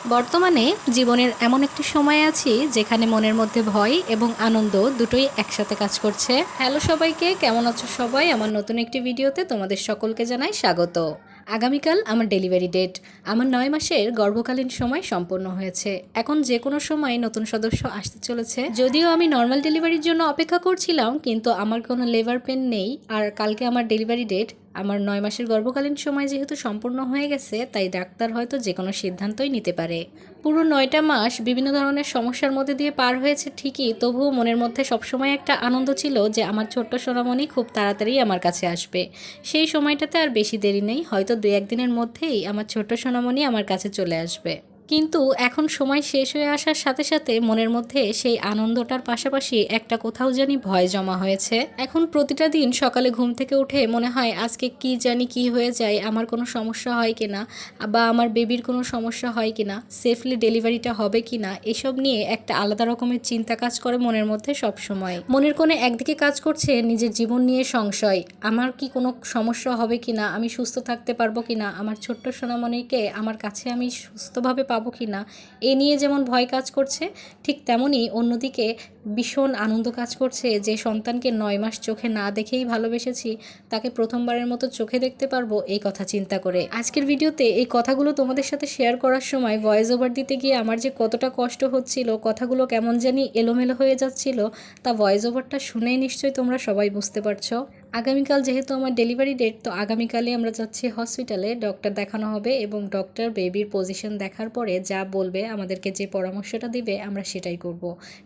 বর্তমানে জীবনের এমন একটি সময় আছি যেখানে মনের মধ্যে ভয় এবং আনন্দ দুটোই একসাথে কাজ করছে। হ্যালো সবাইকে, কেমন আছো সবাই? আমার নতুন একটি ভিডিওতে তোমাদের সকলকে জানাই স্বাগত। আগামীকাল আমার ডেলিভারি ডেট। আমার 9 মাসের গর্ভকালীন সময় সম্পন্ন হয়েছে। এখন যে কোনো সময় নতুন সদস্য আসতে চলেছে। যদিও আমি নর্মাল ডেলিভারির জন্য অপেক্ষা করছিলাম, কিন্তু আমার কোনো লেবার পেন নেই। আর কালকে আমার ডেলিভারি ডেট। আমার 9 মাসের গর্ভকালীন সময় যেহেতু সম্পূর্ণ হয়ে গেছে, তাই ডাক্তার হয়তো যে কোনো সিদ্ধান্তই নিতে পারে। পুরো 9টা মাস বিভিন্ন ধরনের সমস্যার মধ্যে দিয়ে পার হয়েছে ঠিকই, তবুও মনের মধ্যে সবসময় একটা আনন্দ ছিল যে আমার ছোট্ট সোনামণি খুব তাড়াতাড়ি আমার কাছে আসবে। সেই সময়টাতে আর বেশি দেরি নেই, হয়তো 2-1 দিনের মধ্যেই আমার ছোট্ট সোনামণি আমার কাছে চলে আসবে। কিন্তু এখন সময় শেষ হয়ে আসার সাথে সাথে মনের মধ্যে সেই আনন্দটার পাশাপাশি একটা কোথাও জানি ভয় জমা হয়েছে। এখন প্রতিটা দিন সকালে ঘুম থেকে উঠে মনে হয় আজকে কি জানি কি হয়ে যায়, আমার কোনো সমস্যা হয় কিনা, বা আমার বেবির কোনো সমস্যা হয় কিনা, সেফলি ডেলিভারিটা হবে কিনা, এসব নিয়ে একটা আলাদা রকমের চিন্তা কাজ করে মনের মধ্যে সব সময়। মনের কোণে একদিকে কাজ করছে নিজের জীবন নিয়ে সংশয়, আমার কি কোনো সমস্যা হবে কিনা, আমি সুস্থ থাকতে পারবো কিনা, আমার ছোট্ট সোনামণিকে আমার কাছে আমি সুস্থভাবে পাবো কিনা, এ নিয়ে যেমন ভয় কাজ করছে, ঠিক তেমনই অন্যদিকে ভীষণ আনন্দ কাজ করছে যে সন্তানকে 9 মাস চোখে না দেখেই ভালোবেসেছি, তাকে প্রথমবারের মতো চোখে দেখতে পারবো এই কথা চিন্তা করে। আজকের ভিডিওতে এই কথাগুলো তোমাদের সাথে শেয়ার করার সময় ভয়েস ওভার দিতে গিয়ে আমার যে কতটা কষ্ট হচ্ছিল, কথাগুলো কেমন জানি এলোমেলো হয়ে যাচ্ছিল, তা ভয়েস ওভারটা শুনেই নিশ্চয়ই তোমরা সবাই বুঝতে পারছো। আগামীকাল যেহেতু আমার ডেলিভারি ডেট, তো আগামীকালই আমরা যাচ্ছি হসপিটালে, ডক্টর দেখানো হবে এবং ডক্টর বেবির পজিশন দেখার পরে যা বলবে, আমাদেরকে যে পরামর্শটা দিবে আমরা সেটাই করব।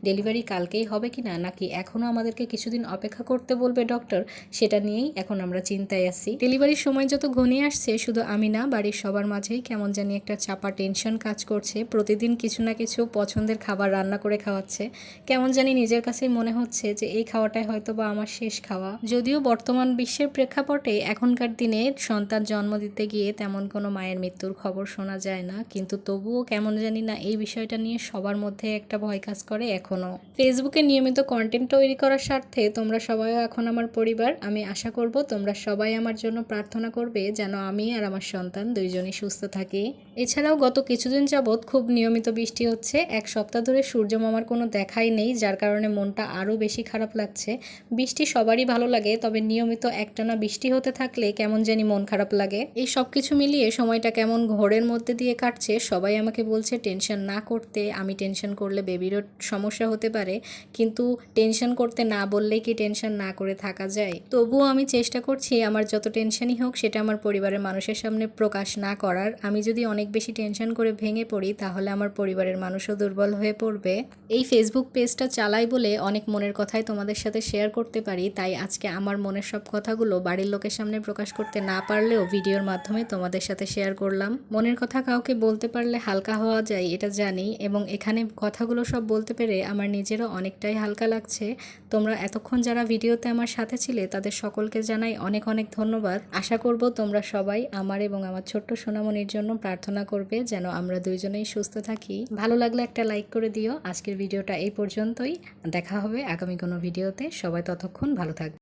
ডেলিভারি কালকেই হবে কি না, নাকি এখনও আমাদেরকে কিছুদিন অপেক্ষা করতে বলবে ডক্টর, সেটা নিয়েই এখন আমরা চিন্তায় আছি। ডেলিভারির সময় যত ঘনিয়ে আসছে, শুধু আমি না, বাড়ির সবার মাঝেই কেমন জানি একটা চাপা টেনশন কাজ করছে। প্রতিদিন কিছু না কিছু পছন্দের খাবার রান্না করে খাওয়াচ্ছে, কেমন জানি নিজের কাছেই মনে হচ্ছে যে এই খাওয়াটাই হয়তো বা আমার শেষ খাওয়া। যদিও বর্তমান বিশ্বের প্রেক্ষাপটে এখনকার দিনে সন্তান জন্ম দিতে গিয়ে তেমন কোনো মায়ের মৃত্যুর খবর শোনা যায় না, কিন্তু তবুও কেমন জানি না এই বিষয়টা নিয়ে সবার মধ্যে একটা ভয় কাজ করে এখনও। ফেসবুকে নিয়মিত কন্টেন্ট তৈরি করার স্বার্থে তোমরা সবাইও এখন আমার পরিবার। আমি আশা করব তোমরা সবাই আমার জন্য প্রার্থনা করবে যেন আমি আর আমার সন্তান দুইজনই সুস্থ থাকি। এছাড়াও গত কিছুদিন যাবৎ খুব নিয়মিত বৃষ্টি হচ্ছে। 1 সপ্তাহ ধরে সূর্য মামার কোনো দেখাই নেই, যার কারণে মনটা আরও বেশি খারাপ লাগছে। বৃষ্টি সবারই ভালো লাগে, তবে নিয়মিত একটানা বৃষ্টি হতে থাকলে কেমন জানি মন খারাপ লাগে। এই সব কিছু মিলিয়ে সময়টা কেমন ঘোরের মধ্যে দিয়ে কাটছে। সবাই আমাকে বলছে টেনশন না করতে, আমি টেনশন করলে বেবিরও সমস্যা হতে পারে, কিন্তু টেনশন করতে না বললেই কি টেনশন না করে থাকা যায়? তবুও আমি চেষ্টা করছি আমার যত টেনশনই হোক সেটা আমার পরিবারের মানুষের সামনে প্রকাশ না করার। আমি যদি অনেক বেশি টেনশন করে ভেঙে পড়ি, তাহলে আমার পরিবারের মানুষও দুর্বল হয়ে পড়বে। এই ফেসবুক পেজটা চালাই বলে অনেক মনের কথাই তোমাদের সাথে শেয়ার করতে পারি, তাই আজকে আমার মনের সব কথাগুলো বাড়ির লোকের সামনে প্রকাশ করতে না পারলেও ভিডিওর মাধ্যমে তোমাদের সাথে শেয়ার করলাম। মনের কথা কাউকে বলতে পারলে হালকা হওয়া যায়, এটা জানি, এবং এখানে কথাগুলো সব বলতে পেরে আমার নিজেরও অনেকটাই হালকা লাগছে। তোমরা এতক্ষণ যারা ভিডিওতে আমার সাথে ছিলে তাদের সকলকে জানাই অনেক অনেক ধন্যবাদ। আশা করব তোমরা সবাই আমার এবং আমার ছোট্ট সোনামণির জন্য প্রার্থনা করবে যেন আমরা দুইজনেই সুস্থ থাকি। ভালো লাগলে একটা লাইক করে দিও। আজকের ভিডিওটা এই পর্যন্তই, দেখা হবে আগামী কোনো ভিডিওতে। সবাই ততক্ষণ ভালো থাকবে।